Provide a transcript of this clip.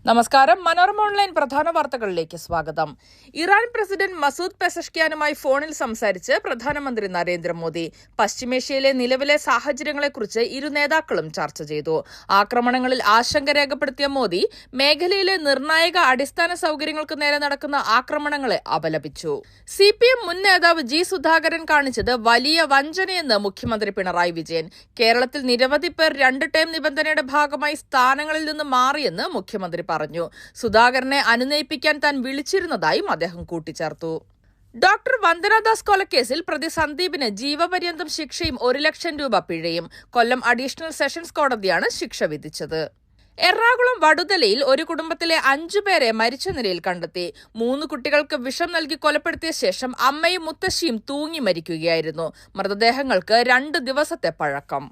നമസ്കാരം. മനോരമ ഓൺലൈൻ പ്രധാന വാർത്തകളിലേക്ക് സ്വാഗതം. ഇറാൻ പ്രസിഡന്റ് മസൂദ് പെസഷ്കിയാനുമായി ഫോണിൽ സംസാരിച്ച് പ്രധാനമന്ത്രി നരേന്ദ്രമോദി. പശ്ചിമേഷ്യയിലെ നിലവിലെ സാഹചര്യങ്ങളെക്കുറിച്ച് ഇരു നേതാക്കളും ചർച്ച ചെയ്തു. ആക്രമണങ്ങളിൽ ആശങ്ക രേഖപ്പെടുത്തിയ മോദി മേഖലയിലെ നിർണായക അടിസ്ഥാന സൌകര്യങ്ങൾക്ക് നേരെ നടക്കുന്ന ആക്രമണങ്ങളെ അപലപിച്ചു. CPM മുൻ നേതാവ് G. സുധാകരൻ കാണിച്ചത് വലിയ വഞ്ചനയെന്ന് മുഖ്യമന്ത്രി പിണറായി വിജയൻ. കേരളത്തിൽ നിരവധി പേർ 2 ടേം നിബന്ധനയുടെ ഭാഗമായി സ്ഥാനങ്ങളിൽ നിന്ന് മാറിയെന്ന് മുഖ്യമന്ത്രി പറഞ്ഞു. സുധാകരനെ അനുനയിപ്പിക്കാൻ താൻ വിളിച്ചിരുന്നതായും അദ്ദേഹം കൂട്ടിച്ചേർത്തു. ഡോക്ടർ വന്ദനാദാസ് കൊലക്കേസിൽ പ്രതി സന്ദീപിന് ജീവപര്യന്തം ശിക്ഷയും 1 ലക്ഷം രൂപ പിഴയും. കൊല്ലം അഡീഷണൽ സെഷൻസ് കോടതിയാണ് ശിക്ഷ വിധിച്ചത്. എറണാകുളം വടുതലയിൽ ഒരു കുടുംബത്തിലെ 5 പേരെ മരിച്ച നിലയിൽ കണ്ടെത്തി. 3 കുട്ടികൾക്ക് വിഷം നൽകി കൊലപ്പെടുത്തിയ ശേഷം അമ്മയും മുത്തശ്ശിയും തൂങ്ങി മരിക്കുകയായിരുന്നു. മൃതദേഹങ്ങൾക്ക് 2 ദിവസത്തെ പഴക്കം.